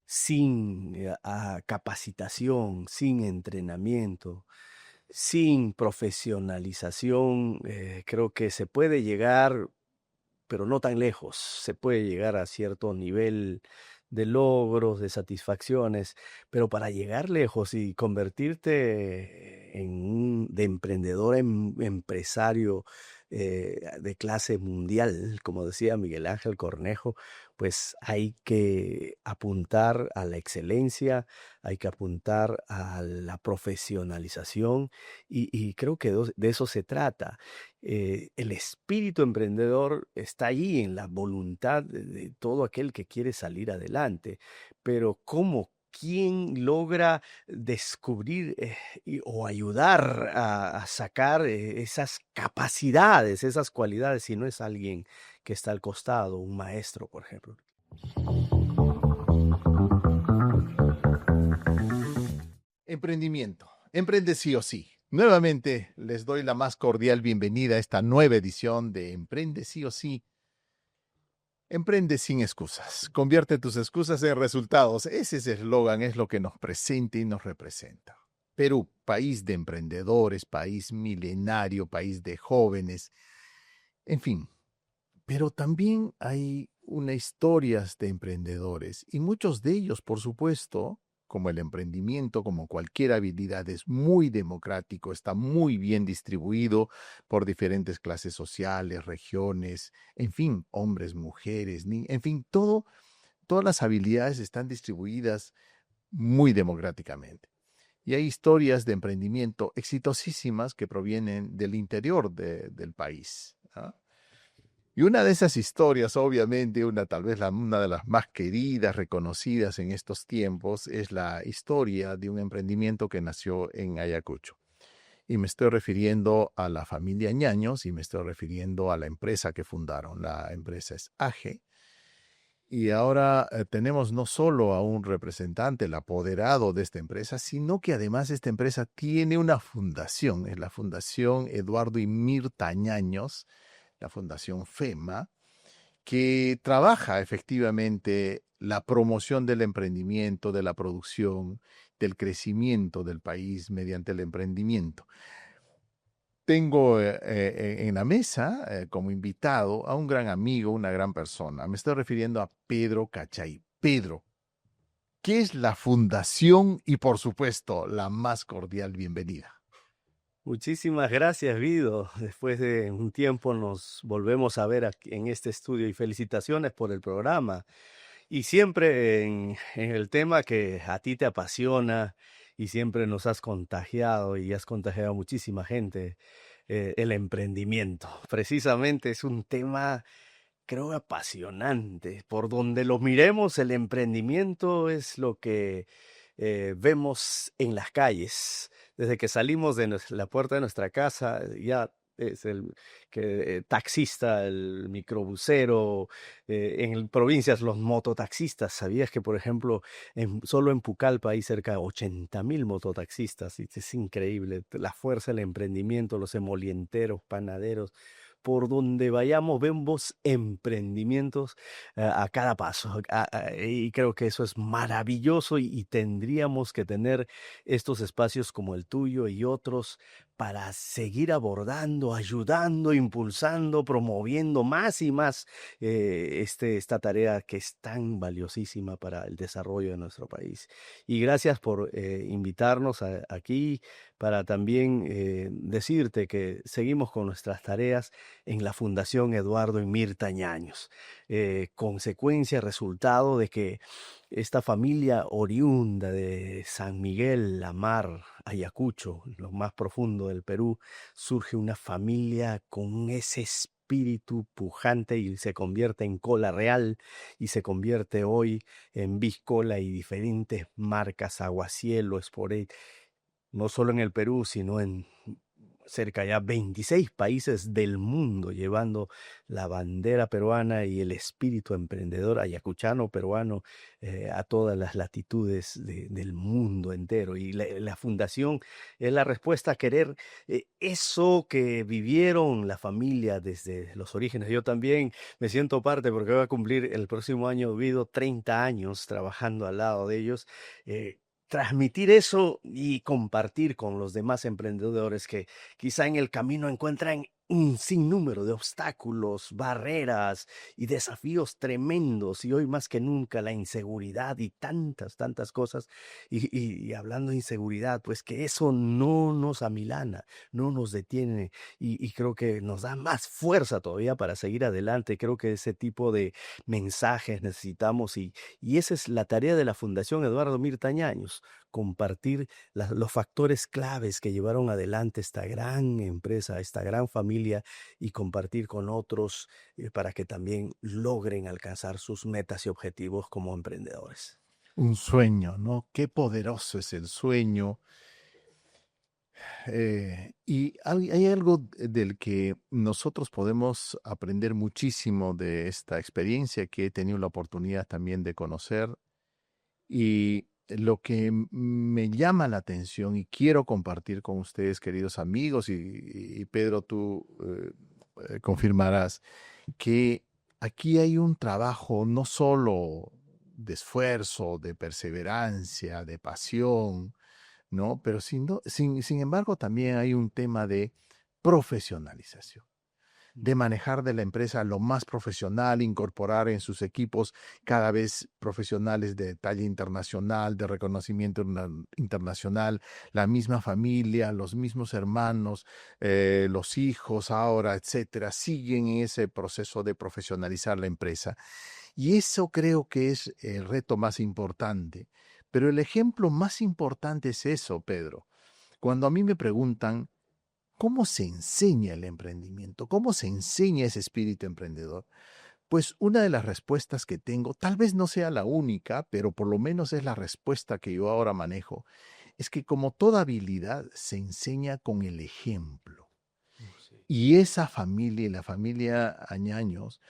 sin capacitación, sin entrenamiento, sin profesionalización, creo que se puede llegar, pero no tan lejos. Se puede llegar a cierto nivel de logros, de satisfacciones, pero para llegar lejos y convertirte en de emprendedor, empresario de clase mundial, como decía Miguel Ángel Cornejo, pues hay que apuntar a la excelencia, hay que apuntar a la profesionalización y creo que de eso se trata. El espíritu emprendedor está allí en la voluntad de todo aquel que quiere salir adelante, pero ¿cómo? ¿Quién logra descubrir o ayudar a sacar esas capacidades, esas cualidades, si no es alguien que está al costado, un maestro, por ejemplo? Emprendimiento. Emprende sí o sí. Nuevamente les doy la más cordial bienvenida a esta nueva edición de Emprende sí o sí. Emprende sin excusas. Convierte tus excusas en resultados. Ese es el eslogan, es lo que nos presenta y nos representa. Perú, país de emprendedores, país milenario, país de jóvenes, en fin. Pero también hay una historias de emprendedores y muchos de ellos, por supuesto, como el emprendimiento, como cualquier habilidad, es muy democrático, está muy bien distribuido por diferentes clases sociales, regiones, en fin, hombres, mujeres, en fin, todas las habilidades están distribuidas muy democráticamente. Y hay historias de emprendimiento exitosísimas que provienen del interior del país. ¿Ah? Y una de esas historias, obviamente, tal vez una de las más queridas, reconocidas en estos tiempos, es la historia de un emprendimiento que nació en Ayacucho. Y me estoy refiriendo a la familia Ñaños y me estoy refiriendo a la empresa que fundaron. La empresa es AGE. Y ahora tenemos no solo a un representante, el apoderado de esta empresa, sino que además esta empresa tiene una fundación, es la Fundación Eduardo y Mirta Ñaños, la Fundación FEMA, que trabaja efectivamente la promoción del emprendimiento, de la producción, del crecimiento del país mediante el emprendimiento. Tengo en la mesa como invitado a un gran amigo, una gran persona. Me estoy refiriendo a Pedro Cachay. Pedro, ¿qué es la fundación? Y por supuesto, la más cordial bienvenida. Muchísimas gracias, Guido. Después de un tiempo nos volvemos a ver aquí en este estudio y felicitaciones por el programa. Y siempre en el tema que a ti te apasiona y siempre nos has contagiado y has contagiado a muchísima gente, el emprendimiento. Precisamente es un tema, creo, apasionante. Por donde lo miremos, el emprendimiento es lo que vemos en las calles. Desde que salimos de la puerta de nuestra casa, ya es el taxista, el microbusero, en provincias los mototaxistas. ¿Sabías que, por ejemplo, solo en Pucallpa hay cerca de 80.000 mototaxistas? Y es increíble la fuerza del emprendimiento, los emolienteros, panaderos. Por donde vayamos, vemos emprendimientos a cada paso. Y creo que eso es maravilloso y tendríamos que tener estos espacios como el tuyo y otros para seguir abordando, ayudando, impulsando, promoviendo más y más esta tarea que es tan valiosísima para el desarrollo de nuestro país. Y gracias por invitarnos aquí para también decirte que seguimos con nuestras tareas en la Fundación Eduardo y Mirta Ñaños. Consecuencia, resultado de que esta familia oriunda de San Miguel, La Mar, Ayacucho, lo más profundo del Perú, surge una familia con ese espíritu pujante y se convierte en Cola Real y se convierte hoy en Biscola y diferentes marcas, Aguacielo, Sporé, no solo en el Perú, sino en cerca ya 26 países del mundo, llevando la bandera peruana y el espíritu emprendedor ayacuchano peruano a todas las latitudes del mundo entero. Y la fundación es la respuesta a querer eso que vivieron la familia desde los orígenes. Yo también me siento parte porque voy a cumplir el próximo año, he vivido 30 años trabajando al lado de ellos. Transmitir eso y compartir con los demás emprendedores que quizá en el camino encuentran un sinnúmero de obstáculos, barreras y desafíos tremendos, y hoy más que nunca la inseguridad y tantas cosas. Y hablando de inseguridad, pues que eso no nos amilana, no nos detiene, y creo que nos da más fuerza todavía para seguir adelante. Creo que ese tipo de mensajes necesitamos, y esa es la tarea de la Fundación Eduardo Mirtañaños, compartir los factores claves que llevaron adelante esta gran empresa, esta gran familia, y compartir con otros para que también logren alcanzar sus metas y objetivos como emprendedores. Un sueño, ¿no? Qué poderoso es el sueño. Y hay algo del que nosotros podemos aprender muchísimo de esta experiencia que he tenido la oportunidad también de conocer. Y lo que me llama la atención y quiero compartir con ustedes, queridos amigos, y Pedro, tú confirmarás, que aquí hay un trabajo no solo de esfuerzo, de perseverancia, de pasión, ¿no? Pero sin embargo también hay un tema de profesionalización, de manejar de la empresa lo más profesional, incorporar en sus equipos cada vez profesionales de talla internacional, de reconocimiento internacional, la misma familia, los mismos hermanos, los hijos ahora, etcétera, siguen en ese proceso de profesionalizar la empresa. Y eso creo que es el reto más importante. Pero el ejemplo más importante es eso, Pedro. Cuando a mí me preguntan, ¿cómo se enseña el emprendimiento? ¿Cómo se enseña ese espíritu emprendedor? Pues una de las respuestas que tengo, tal vez no sea la única, pero por lo menos es la respuesta que yo ahora manejo, es que como toda habilidad se enseña con el ejemplo. Sí. Y esa familia, la familia Añaños,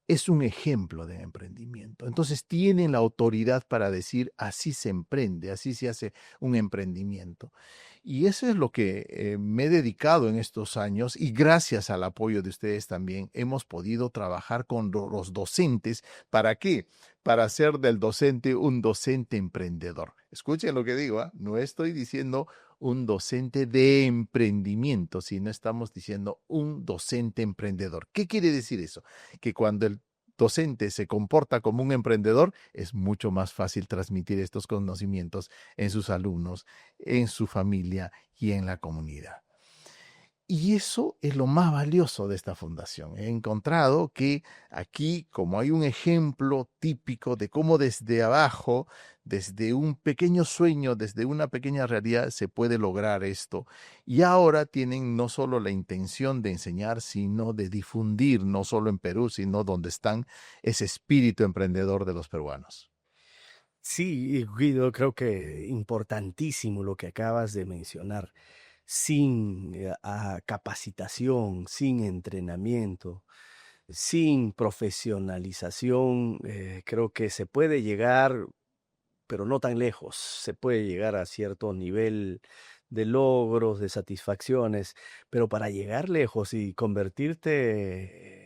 es un ejemplo de emprendimiento. Entonces tienen la autoridad para decir, así se emprende, así se hace un emprendimiento. Y eso es lo que me he dedicado en estos años, y gracias al apoyo de ustedes también hemos podido trabajar con los docentes. ¿Para qué? Para hacer del docente un docente emprendedor. Escuchen lo que digo, ¿eh? No estoy diciendo un docente de emprendimiento, sino estamos diciendo un docente emprendedor. ¿Qué quiere decir eso? Que cuando el docente se comporta como un emprendedor, es mucho más fácil transmitir estos conocimientos en sus alumnos, en su familia y en la comunidad. Y eso es lo más valioso de esta fundación. He encontrado que aquí, como hay un ejemplo típico de cómo desde abajo, desde un pequeño sueño, desde una pequeña realidad, se puede lograr esto. Y ahora tienen no solo la intención de enseñar, sino de difundir, no solo en Perú, sino donde están, ese espíritu emprendedor de los peruanos. Sí, Guido, creo que importantísimo lo que acabas de mencionar. Sin capacitación, sin entrenamiento, sin profesionalización, creo que se puede llegar, pero no tan lejos. Se puede llegar a cierto nivel de logros, de satisfacciones, pero para llegar lejos y convertirte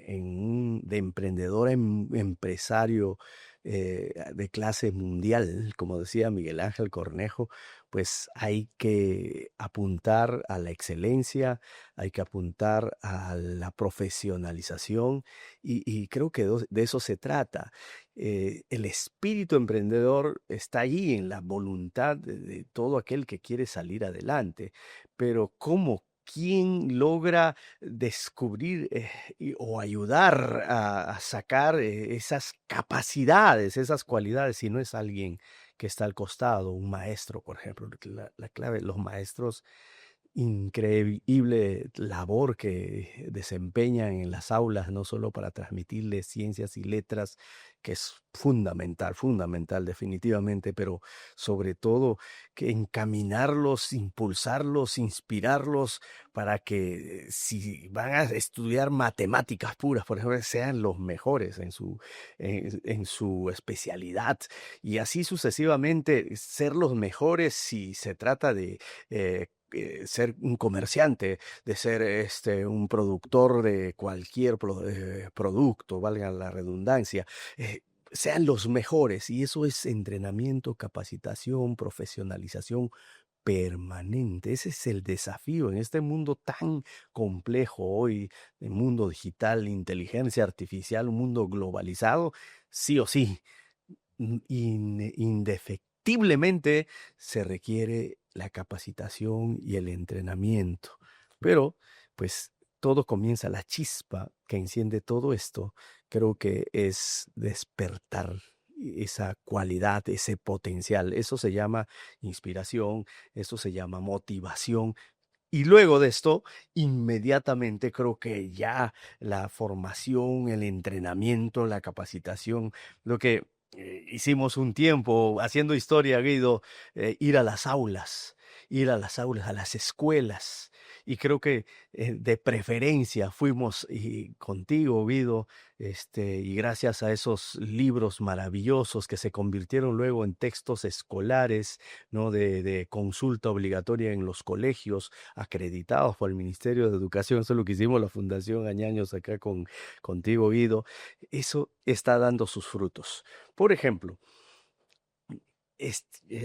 de emprendedor empresario de clase mundial, como decía Miguel Ángel Cornejo, pues hay que apuntar a la excelencia, hay que apuntar a la profesionalización, y creo que de eso se trata. El espíritu emprendedor está allí en la voluntad de todo aquel que quiere salir adelante, pero ¿cómo? ¿Quién logra descubrir o ayudar a sacar esas capacidades, esas cualidades, si no es alguien que está al costado, un maestro, por ejemplo? La clave, los maestros increíble labor que desempeñan en las aulas, no solo para transmitirles ciencias y letras, que es fundamental, fundamental definitivamente, pero sobre todo que encaminarlos, impulsarlos, inspirarlos para que si van a estudiar matemáticas puras, por ejemplo, sean los mejores en su especialidad y así sucesivamente ser los mejores si se trata de ser un comerciante, de ser un productor de cualquier producto, valga la redundancia, eh, sean los mejores. Y eso es entrenamiento, capacitación, profesionalización permanente. Ese es el desafío en este mundo tan complejo hoy, el mundo digital, inteligencia artificial, un mundo globalizado, sí o sí indefectiblemente se requiere la capacitación y el entrenamiento. Pero, pues, todo comienza, la chispa que enciende todo esto, creo que es despertar esa cualidad, ese potencial. Eso se llama inspiración, eso se llama motivación. Y luego de esto, inmediatamente creo que ya la formación, el entrenamiento, la capacitación, lo que hicimos un tiempo haciendo historia, Guido, ir a las aulas, a las escuelas. Y creo que de preferencia fuimos contigo, Guido, y gracias a esos libros maravillosos que se convirtieron luego en textos escolares, ¿no? De consulta obligatoria en los colegios, acreditados por el Ministerio de Educación. Eso es lo que hicimos la Fundación Añaños acá contigo, Guido. Eso está dando sus frutos. Por ejemplo,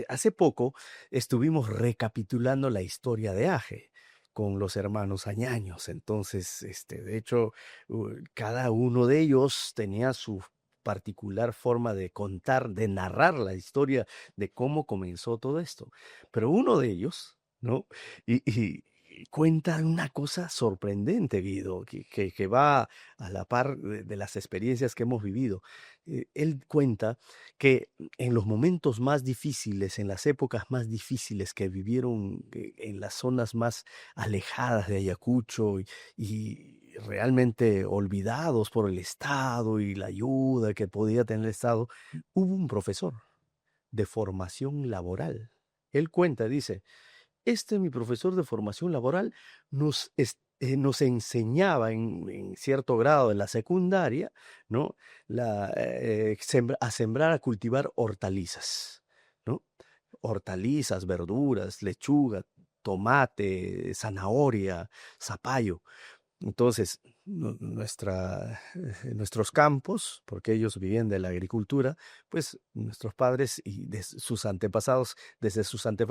hace poco estuvimos recapitulando la historia de Aje con los hermanos Añaños. Entonces, de hecho, cada uno de ellos tenía su particular forma de contar, de narrar la historia de cómo comenzó todo esto. Pero uno de ellos, ¿no? Y cuenta una cosa sorprendente, Guido, que va a la par de las experiencias que hemos vivido. Él cuenta que en los momentos más difíciles, en las épocas más difíciles que vivieron en las zonas más alejadas de Ayacucho y realmente olvidados por el Estado y la ayuda que podía tener el Estado, hubo un profesor de formación laboral. Él cuenta, dice, mi profesor de formación laboral nos enseñaba en cierto grado en la secundaria, ¿no? A sembrar, a cultivar hortalizas, ¿no? Hortalizas, verduras, lechuga, tomate, zanahoria, zapallo. Entonces, nuestros campos, porque ellos vivían de la agricultura, pues nuestros padres y desde sus antepasados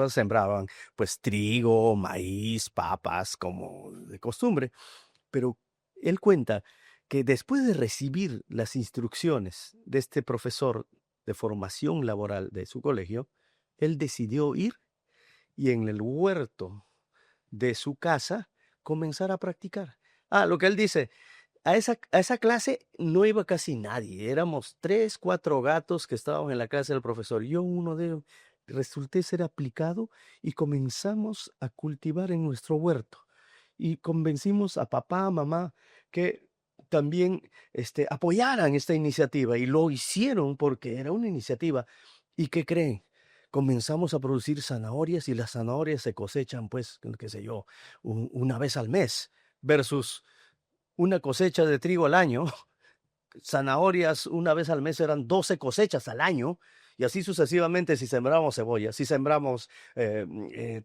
sembraban pues trigo, maíz, papas, como de costumbre. Pero él cuenta que después de recibir las instrucciones de este profesor de formación laboral de su colegio, él decidió ir y en el huerto de su casa comenzar a practicar. Lo que él dice, a esa clase no iba casi nadie, éramos 3, 4 gatos que estábamos en la clase del profesor. Yo uno de ellos resulté ser aplicado y comenzamos a cultivar en nuestro huerto. Y convencimos a papá, a mamá, que también apoyaran esta iniciativa y lo hicieron porque era una iniciativa. ¿Y qué creen? Comenzamos a producir zanahorias y las zanahorias se cosechan, pues, qué sé yo, una vez al mes versus una cosecha de trigo al año. Zanahorias una vez al mes eran 12 cosechas al año. Y así sucesivamente si sembramos cebollas, si sembramos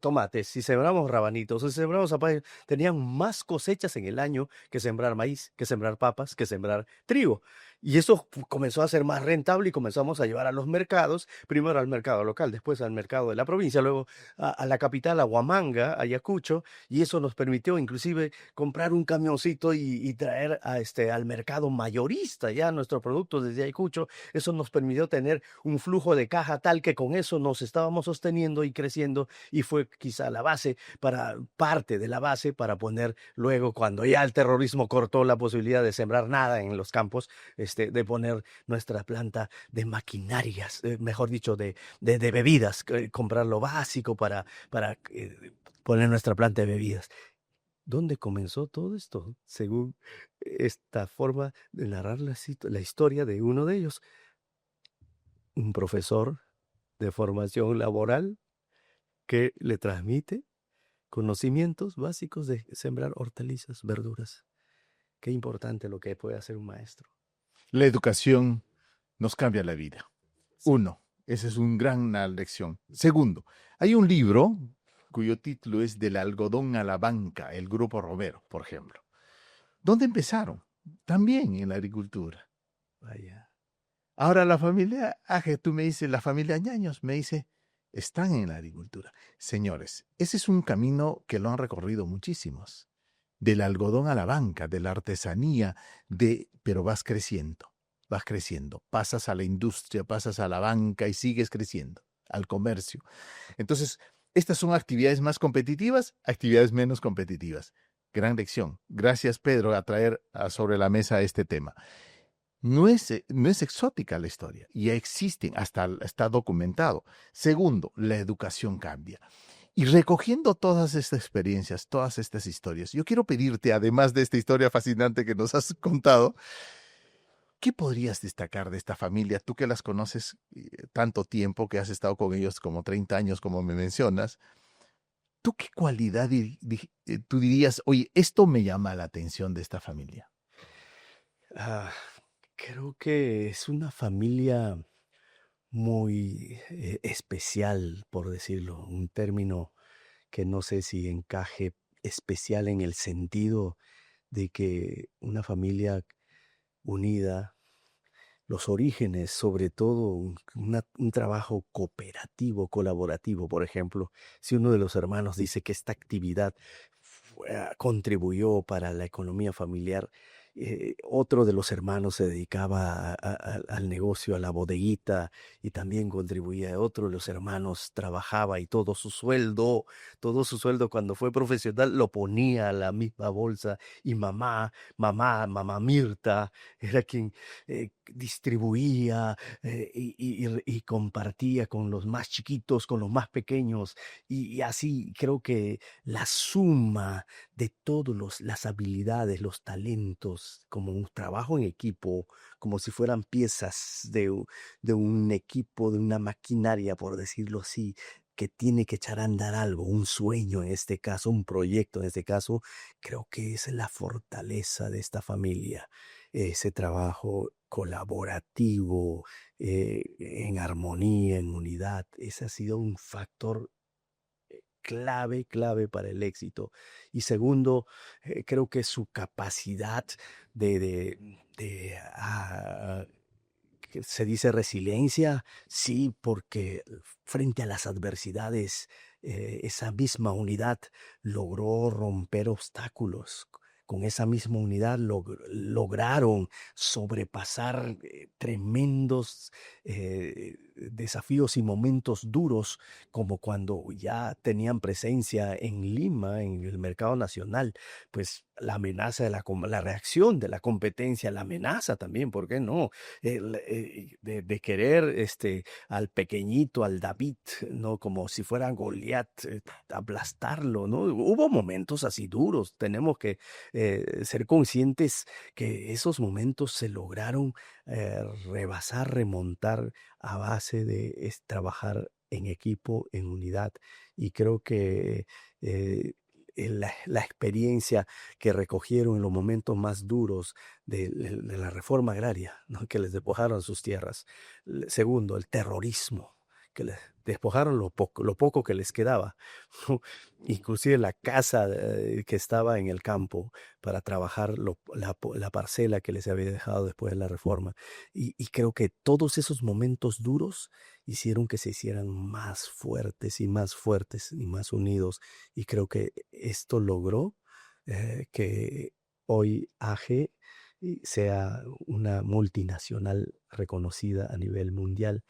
tomates, si sembramos rabanitos, si sembramos zapallo, tenían más cosechas en el año que sembrar maíz, que sembrar papas, que sembrar trigo. Y eso comenzó a ser más rentable y comenzamos a llevar a los mercados, primero al mercado local, después al mercado de la provincia, luego a la capital, a Huamanga, Ayacucho, y eso nos permitió inclusive comprar un camioncito y traer al mercado mayorista ya nuestro producto desde Ayacucho. Eso nos permitió tener un flujo de caja tal que con eso nos estábamos sosteniendo y creciendo y fue quizá parte de la base para poner luego, cuando ya el terrorismo cortó la posibilidad de sembrar nada en los campos, de poner nuestra planta de maquinarias, mejor dicho, de bebidas, comprar lo básico para poner nuestra planta de bebidas. ¿Dónde comenzó todo esto? Según esta forma de narrar la historia de uno de ellos, un profesor de formación laboral que le transmite conocimientos básicos de sembrar hortalizas, verduras. Qué importante lo que puede hacer un maestro. La educación nos cambia la vida. Sí. Uno, esa es una gran lección. Segundo, hay un libro cuyo título es Del algodón a la banca, el Grupo Romero, por ejemplo. ¿Dónde empezaron? También en la agricultura. Vaya. Ahora la familia Aje, tú me dices, la familia Ñaños, me dice, están en la agricultura. Señores, ese es un camino que lo han recorrido muchísimos. Del algodón a la banca, de la artesanía, pero vas creciendo, pasas a la industria, pasas a la banca y sigues creciendo, al comercio. Entonces, estas son actividades más competitivas, actividades menos competitivas. Gran lección. Gracias, Pedro, a traer sobre la mesa este tema. No es exótica la historia, ya existen, hasta está documentado. Segundo, la educación cambia. Y recogiendo todas estas experiencias, todas estas historias, yo quiero pedirte, además de esta historia fascinante que nos has contado, ¿qué podrías destacar de esta familia? Tú que las conoces tanto tiempo, que has estado con ellos como 30 años, como me mencionas, ¿tú qué cualidad tú dirías, oye, esto me llama la atención de esta familia? Ah, creo que es una familia muy especial, por decirlo, un término que no sé si encaje especial en el sentido de que una familia unida, los orígenes, sobre todo un trabajo cooperativo, colaborativo. Por ejemplo, si uno de los hermanos dice que esta actividad contribuyó para la economía familiar, otro de los hermanos se dedicaba al negocio, a la bodeguita, y también contribuía. Otro de los hermanos trabajaba y todo su sueldo cuando fue profesional lo ponía a la misma bolsa, y mamá Mirta era quien distribuía y compartía con los más chiquitos, con los más pequeños, y así creo que la suma de todas las habilidades, los talentos, como un trabajo en equipo, como si fueran piezas de un equipo, de una maquinaria, por decirlo así, que tiene que echar a andar algo, un sueño en este caso, un proyecto en este caso. Creo que esa es la fortaleza de esta familia, ese trabajo colaborativo, en armonía, en unidad. Ese ha sido un factor clave para el éxito. Y segundo, creo que su capacidad de que se dice resiliencia, sí, porque frente a las adversidades, esa misma unidad logró romper obstáculos. Con esa misma unidad lograron sobrepasar tremendos desafíos y momentos duros, como cuando ya tenían presencia en Lima, en el mercado nacional. Pues la amenaza la reacción de la competencia, la amenaza también, ¿por qué no? De querer al pequeñito, al David, ¿no? Como si fuera Goliat, aplastarlo, ¿no? Hubo momentos así duros. Tenemos que ser conscientes que esos momentos se lograron rebasar, remontar a base de trabajar en equipo, en unidad. Y creo que la experiencia que recogieron en los momentos más duros de la reforma agraria, ¿no? Que les despojaron sus tierras. Segundo, el terrorismo, que les despojaron lo poco que les quedaba, ¿no? Inclusive la casa que estaba en el campo para trabajar la parcela que les había dejado después de la reforma. Y creo que todos esos momentos duros hicieron que se hicieran más fuertes y más fuertes y más unidos. Y creo que esto logró que hoy AG sea una multinacional reconocida a nivel mundial,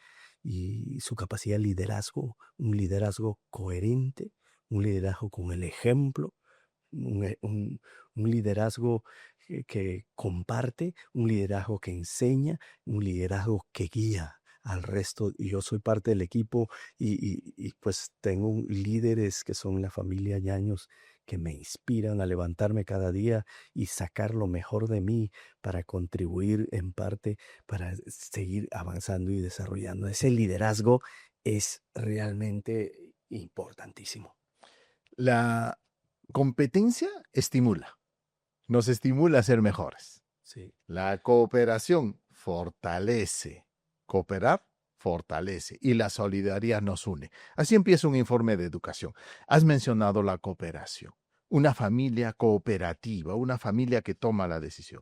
y su capacidad de liderazgo, un liderazgo coherente, un liderazgo con el ejemplo, un, e- un- un liderazgo que comparte, un liderazgo que enseña, un liderazgo que guía al resto. Y yo soy parte del equipo pues tengo líderes que son la familia Ñaños que me inspiran a levantarme cada día y sacar lo mejor de mí para contribuir en parte para seguir avanzando y desarrollando. Ese liderazgo es realmente importantísimo. La competencia estimula, nos estimula a ser mejores. Sí. La cooperación fortalece. Cooperar fortalece y la solidaridad nos une. Así empieza un informe de educación. Has mencionado la cooperación. Una familia cooperativa, una familia que toma la decisión.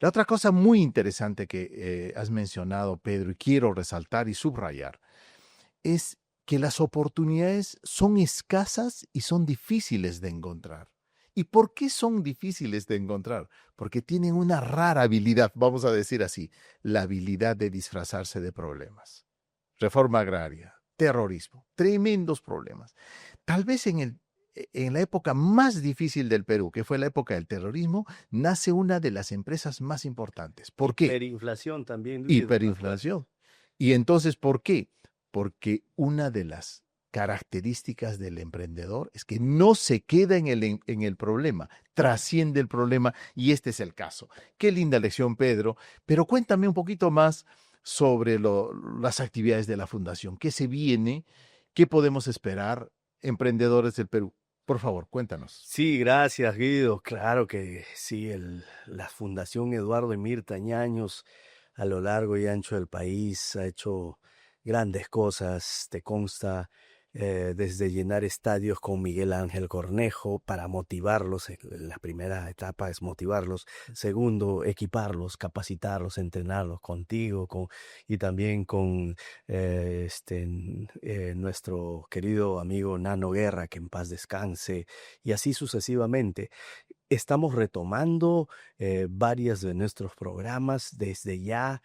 La otra cosa muy interesante que has mencionado, Pedro, y quiero resaltar y subrayar, es que las oportunidades son escasas y son difíciles de encontrar. ¿Y por qué son difíciles de encontrar? Porque tienen una rara habilidad, vamos a decir así, la habilidad de disfrazarse de problemas. Reforma agraria, terrorismo, tremendos problemas. Tal vez en la época más difícil del Perú, que fue la época del terrorismo, nace una de las empresas más importantes. ¿Por qué? Hiperinflación también, Luis, de otra fuerza. Hiperinflación. ¿Y entonces por qué? Porque una de las características del emprendedor es que no se queda en el problema, trasciende el problema y este es el caso. Qué linda lección, Pedro, pero cuéntame un poquito más sobre las actividades de la fundación. ¿Qué se viene? ¿Qué podemos esperar, emprendedores del Perú? Por favor, cuéntanos. Sí, gracias, Guido. Claro que sí, la Fundación Eduardo y Mirta Ñaños a lo largo y ancho del país ha hecho grandes cosas, te consta, desde llenar estadios con Miguel Ángel Cornejo para motivarlos. La primera etapa es motivarlos. Segundo, equiparlos, capacitarlos, entrenarlos contigo y también con nuestro querido amigo Nano Guerra, que en paz descanse, y así sucesivamente. Estamos retomando varias de nuestros programas desde ya,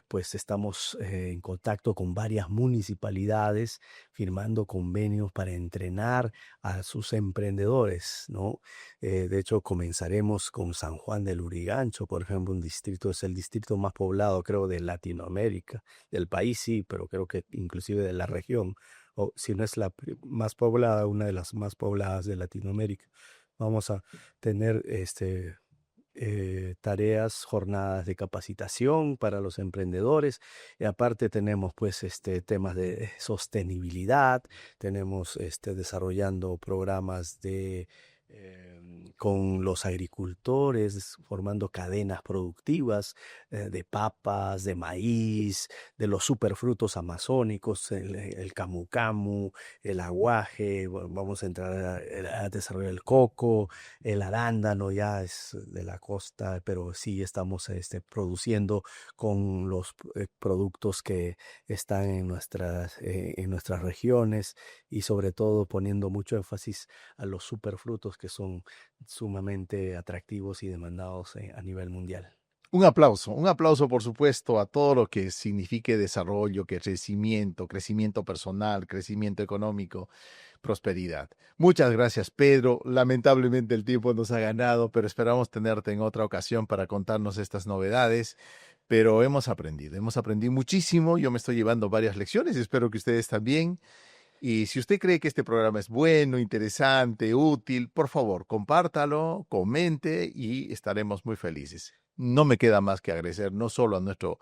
pues estamos en contacto con varias municipalidades, firmando convenios para entrenar a sus emprendedores, ¿no? De hecho, comenzaremos con San Juan del Urigancho, por ejemplo, es el distrito más poblado, creo, de Latinoamérica, del país sí, pero creo que inclusive de la región, o si no es la más poblada, una de las más pobladas de Latinoamérica. Vamos a tener tareas, jornadas de capacitación para los emprendedores. Y aparte tenemos pues temas de sostenibilidad, tenemos desarrollando programas con los agricultores, formando cadenas productivas de papas, de maíz, de los superfrutos amazónicos, el camu camu, el aguaje. Vamos a entrar a desarrollar el coco, el arándano ya es de la costa, pero sí estamos produciendo con los productos que están en nuestras regiones y sobre todo poniendo mucho énfasis a los superfrutos que son sumamente atractivos y demandados a nivel mundial. Un aplauso por supuesto a todo lo que signifique desarrollo, crecimiento personal, crecimiento económico, prosperidad. Muchas gracias, Pedro. Lamentablemente el tiempo nos ha ganado, pero esperamos tenerte en otra ocasión para contarnos estas novedades. Pero hemos aprendido muchísimo. Yo me estoy llevando varias lecciones y espero que ustedes también. Y si usted cree que este programa es bueno, interesante, útil, por favor, compártalo, comente y estaremos muy felices. No me queda más que agradecer no solo a nuestro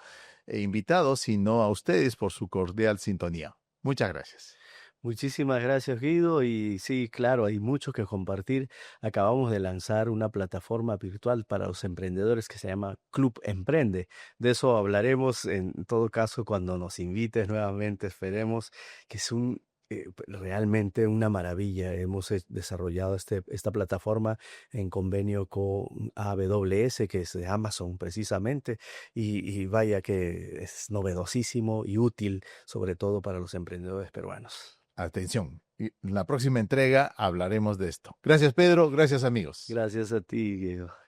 invitado, sino a ustedes por su cordial sintonía. Muchas gracias. Muchísimas gracias, Guido. Y sí, claro, hay mucho que compartir. Acabamos de lanzar una plataforma virtual para los emprendedores que se llama Club Emprende. De eso hablaremos en todo caso cuando nos invites nuevamente. Esperemos que es realmente una maravilla. Hemos desarrollado esta plataforma en convenio con AWS, que es de Amazon precisamente, y vaya que es novedosísimo y útil, sobre todo para los emprendedores peruanos. Atención, en la próxima entrega hablaremos de esto. Gracias, Pedro. Gracias, amigos. Gracias a ti, Diego.